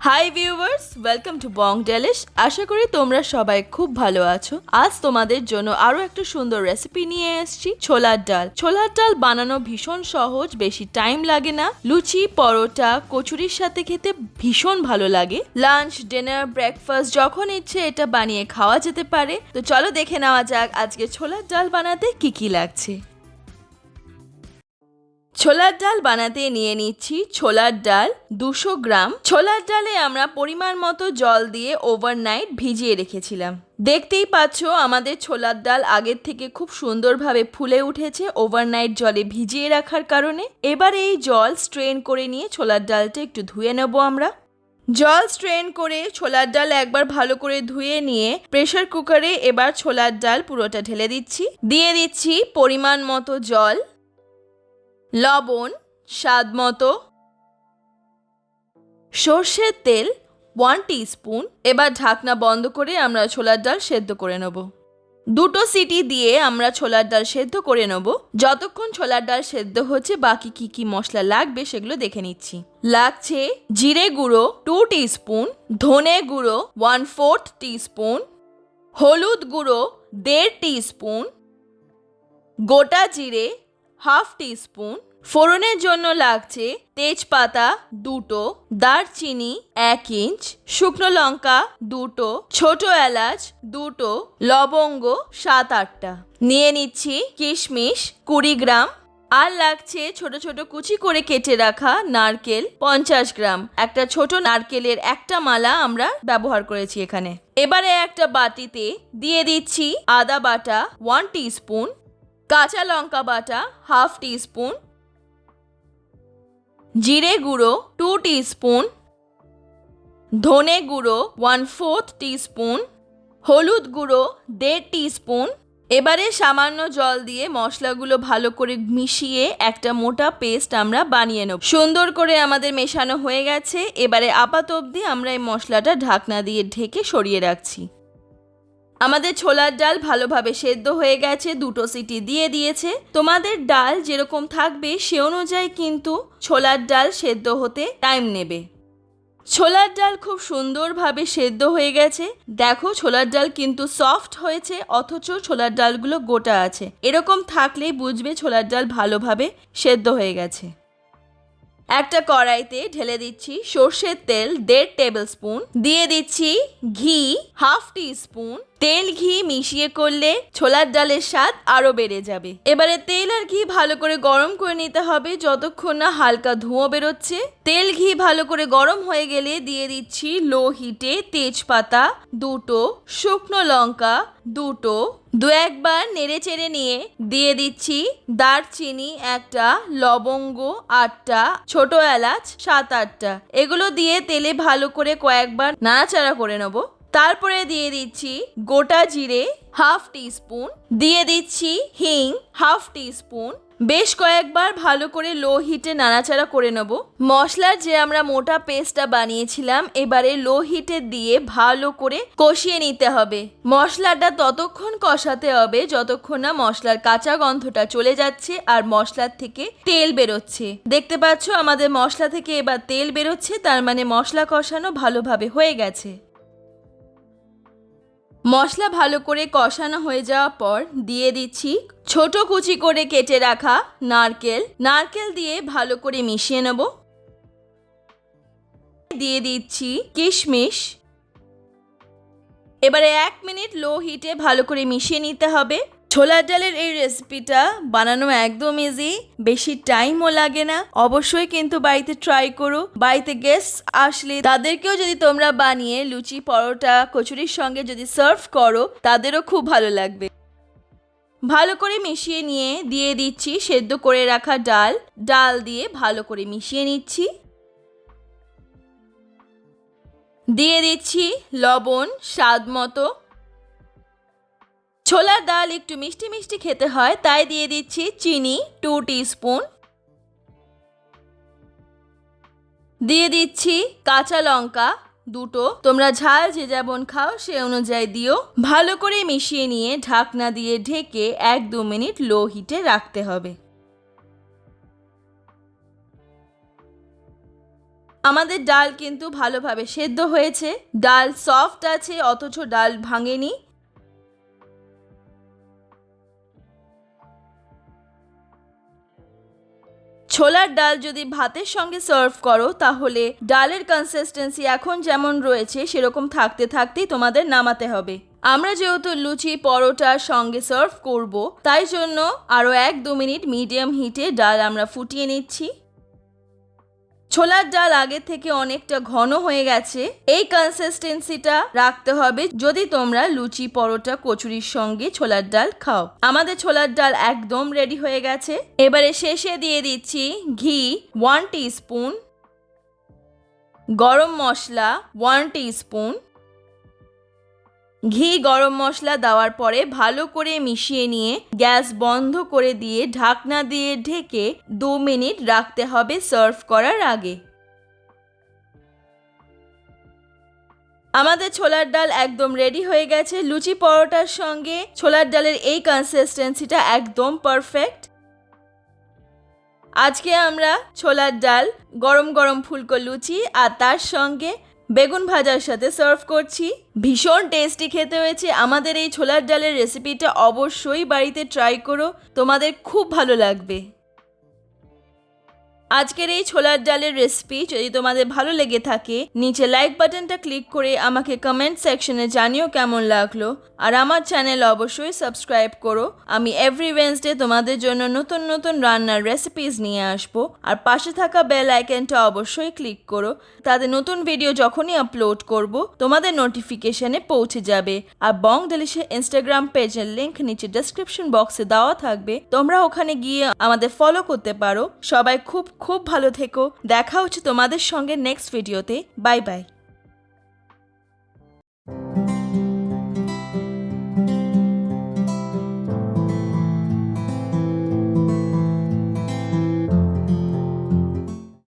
High viewers, welcome to Bong Delish. আশা করি তোমরা সবাই খুব ভালো আছো। আজ তোমাদের জন্য আরো একটা সুন্দর রেসিপি নিয়ে এসেছি, ছোলার ডাল। ছোলার ডাল বানানো ভীষণ সহজ, বেশি টাইম লাগে না। লুচি, পরোটা, কচুরির সাথে খেতে ভীষণ ভালো লাগে। লাঞ্চ, ডিনার, ব্রেকফাস্ট যখন ইচ্ছে এটা বানিয়ে খাওয়া যেতে পারে। তো চলো দেখে নেওয়া যাক আজকে ছোলার ডাল বানাতে কি কি লাগছে। ছোলার ডাল বানাতে নিয়ে নিচ্ছি ছোলার ডাল 200 গ্রাম। ছোলার ডালে আমরা পরিমাণ মতো জল দিয়ে ওভারনাইট ভিজিয়ে রেখেছিলাম। দেখতেই পাচ্ছ আমাদের ছোলার ডাল আগের থেকে খুব সুন্দরভাবে ফুলে উঠেছে ওভারনাইট জলে ভিজিয়ে রাখার কারণে। এবার এই জল স্ট্রেন করে নিয়ে ছোলার ডালটা একটু ধুয়ে নেব আমরা। জল স্ট্রেন করে ছোলার ডাল একবার ভালো করে ধুয়ে নিয়ে প্রেসার কুকারে এবার ছোলার ডাল পুরোটা ঢেলে দিচ্ছি। দিয়ে দিচ্ছি পরিমাণ মতো জল, লবণ স্বাদ মতো, সর্ষের তেল 1 টিস্পুন। এবার ঢাকনা বন্ধ করে আমরা ছোলার ডাল সেদ্ধ করে নেব। 2 সিটি দিয়ে আমরা ছোলার ডাল সেদ্ধ করে নেব। যতক্ষণ ছোলার ডাল সেদ্ধ হচ্ছে বাকি কি কি মশলা লাগবে সেগুলো দেখে নিচ্ছি। লাগছে জিরে গুঁড়ো 2 টিস্পুন, ধনে গুঁড়ো 1/4 টিস্পুন, হলুদ গুঁড়ো 1.5 টিস্পুন, গোটা জিরে 1/2 টিস্পুন। ফোড়নের জন্য লাগছে তেজ পাতা 2টো, দারচিনি 1 ইঞ্চ, শুকনো লঙ্কা 2টো, ছোট এলাচ 2টো, লবঙ্গ 7-8টা। নিয়ে নিচ্ছি কিশমিশ 20 গ্রাম। আর লাগছে ছোট ছোট কুচি করে কেটে রাখা নারকেল 50 গ্রাম। একটা ছোট নারকেলের একটা মালা আমরা ব্যবহার করেছি এখানে। এবারে একটা বাটিতে দিয়ে দিচ্ছি আদা বাটা 1 টিস্পুন, কাঁচা লঙ্কা বাটা 1/2 টিস্পুন, জিরে গুঁড়ো 2 টিস্পুন, ধনে গুঁড়ো 1/4 টিস্পুন, হলুদ গুঁড়ো 1.5 টিস্পুন। এবারে সামান্য জল দিয়ে মশলাগুলো ভালো করে মিশিয়ে একটা মোটা পেস্ট আমরা বানিয়ে নেব। সুন্দর করে আমাদের মেশানো হয়ে গেছে। এবারে আপাত অবধি আমরা এই মশলাটা ঢাকনা দিয়ে ঢেকে সরিয়ে রাখছি। আমাদের ছোলার ডাল ভালোভাবে সেদ্ধ হয়ে গেছে, 2 সিটি দিয়ে দিয়েছে। তোমাদের ডাল যেরকম থাকবে সে অনুযায়ী কিন্তু ছোলার ডাল সেদ্ধ হতে টাইম নেবে। ছোলার ডাল খুব সুন্দরভাবে সেদ্ধ হয়ে গেছে। দেখো ছোলার ডাল কিন্তু সফট হয়েছে, অথচ ছোলার ডালগুলো গোটা আছে। এরকম থাকলেই বুঝবে ছোলার ডাল ভালোভাবে সেদ্ধ হয়ে গেছে। একটা কড়াইতে ঢেলে দিচ্ছি সর্ষের তেল 1.5 টেবিল স্পুন, দিয়ে দিচ্ছি ঘি 1/2 টিস্পুন। তেল ঘি মিশিয়ে করলে ছোলার ডালের স্বাদ আরো বেড়ে যাবে। এবারে তেল আর ঘি ভালো করে গরম করে নিতে হবে যতক্ষণ না হালকা ধোঁয়া বেরোচ্ছে। তেল ঘি ভালো করে গরম হয়ে গেলে দিয়ে দিচ্ছি লো হিটে তেজ পাতা 2টো, শুকনো লঙ্কা 2টো। 2-1 নেড়ে চেড়ে নিয়ে দিয়ে দিচ্ছি দারচিনি 1টা, লবঙ্গ 8টা, ছোট এলাচ 7-8টা। এগুলো দিয়ে তেলে ভালো করে কয়েকবার নাড়াচাড়া করে নেব। তারপরে দিয়ে দিচ্ছি গোটা জিরে 1/2 টিস্পুন, দিয়ে দিচ্ছি হিং 1/2 টিস্পুন। বেশ কয়েকবার ভালো করে লো হিটে নাড়াচাড়া করে নেব। মশলার যে আমরা মোটা পেস্টটা বানিয়েছিলাম এবারে লো হিটে দিয়ে ভালো করে কষিয়ে নিতে হবে। মশলাটা ততক্ষণ কষাতে হবে যতক্ষণ না মশলার কাঁচা গন্ধটা চলে যাচ্ছে আর মশলার থেকে তেল বেরোচ্ছে। দেখতে পাচ্ছ আমাদের মশলা থেকে এবার তেল বেরোচ্ছে, তার মানে মশলা কষানো ভালোভাবে হয়ে গেছে। মশলা ভালো করে কষানো হয়ে যাওয়ার পর দিয়ে দিচ্ছি ছোট কুচি করে কেটে রাখা নারকেল দিয়ে ভালো করে মিশিয়ে নেব। দিয়ে দিচ্ছি কিশমিশ। এবারে 1 মিনিট লো হিটে ভালো করে মিশিয়ে নিতে হবে। ছোলার ডালের এই রেসিপিটা বানানো একদম ইজি, বেশি টাইমও লাগে না। অবশ্যই কিন্তু বাড়িতে ট্রাই করো। বাড়িতে গেস্ট আসলে তাদেরকেও যদি তোমরা বানিয়ে লুচি, পরোটা, কচুরির সঙ্গে যদি সার্ভ করো তাদেরও খুব ভালো লাগবে। ভালো করে মিশিয়ে নিয়ে দিয়ে দিচ্ছি সেদ্ধ করে রাখা ডাল দিয়ে ভালো করে মিশিয়ে নিচ্ছি। দিয়ে দিচ্ছি লবণ স্বাদ মতো। ছোলার ডাল একটু মিষ্টি মিষ্টি খেতে হয়, তাই দিয়ে দিচ্ছি চিনি 2 টিস্পুন। দিয়ে দিচ্ছি কাঁচা লঙ্কা 2টো। তোমরা ঝাল যে যেমন খাও সে অনুযায়ী দিও। ভালো করে মিশিয়ে নিয়ে ঢাকনা দিয়ে ঢেকে 1-2 মিনিট লো হিটে রাখতে হবে। আমাদের ডাল কিন্তু ভালোভাবে সেদ্ধ হয়েছে, ডাল সফট আছে অথচ ডাল ভাঙেনি। ছোলার ডাল যদি ভাতের সঙ্গে সার্ভ করো তাহলে ডালের কনসিস্টেন্সি এখন যেমন রয়েছে সেরকম থাকতে থাকতেই তোমাদের নামাতে হবে। আমরা যেহেতু লুচি পরোটার সঙ্গে সার্ভ করব, তাই জন্য আরও 1-2 মিনিট মিডিয়াম হিটে ডাল আমরা ফুটিয়ে নিচ্ছি। ছোলার ডাল আগে থেকে অনেকটা ঘন হয়ে গেছে, এই কনসিস্টেন্সিটা রাখতে হবে যদি তোমরা লুচি পরোটা কচুরির সঙ্গে ছোলার ডাল খাও। আমাদের ছোলার ডাল একদম রেডি হয়ে গেছে। এবারে শেষে দিয়ে দিচ্ছি ঘি 1 টিস্পুন, গরম মশলা 1 টিস্পুন। ঘি গরম মশলা দেওয়ার পরে ভালো করে মিশিয়ে নিয়ে গ্যাস বন্ধ করে দিয়ে ঢাকনা দিয়ে ঢেকে 2 মিনিট রাখতে হবে সার্ভ করার আগে। আমাদের ছোলার ডাল একদম রেডি হয়ে গেছে। লুচি পরোটার সঙ্গে ছোলার ডালের এই কনসিস্টেন্সিটা একদম পারফেক্ট। আজকে আমরা ছোলার ডাল গরম গরম ফুলকো লুচি আর তার সঙ্গে বেগুন ভাজার সাথে সার্ভ করছি। ভীষণ টেস্টি খেতে হয়েছে। আমাদের এই ছোলার ডালের রেসিপিটা অবশ্যই বাড়িতে ট্রাই করো, তোমাদের খুব ভালো লাগবে। আজকের এই ছোলার ডালের রেসিপি যদি তোমাদের ভালো লেগে থাকে নিচে লাইক বাটনটা ক্লিক করে আমাকে কমেন্ট সেকশনে জানিও কেমন লাগলো। আর আমার চ্যানেল অবশ্যই সাবস্ক্রাইব করো। আমি এভরি ওয়েডনেসডে তোমাদের জন্য নতুন নতুন রান্নার রেসিপিস নিয়ে আসবো। আর পাশে থাকা বেল আইকনটা অবশ্যই ক্লিক করো, তাতে নতুন ভিডিও যখনই আপলোড করব তোমাদের নোটিফিকেশনে পৌঁছে যাবে। আর বং ডেলিশের ইনস্টাগ্রাম পেজের লিংক নিচে ডেসক্রিপশন বক্সে দেওয়া থাকবে, তোমরা ওখানে গিয়ে আমাদের ফলো করতে পারো। সবাই খুব খুব ভালো থেকো। দেখা হচ্ছে তোমাদের সঙ্গে নেক্সট ভিডিওতে। Bye bye.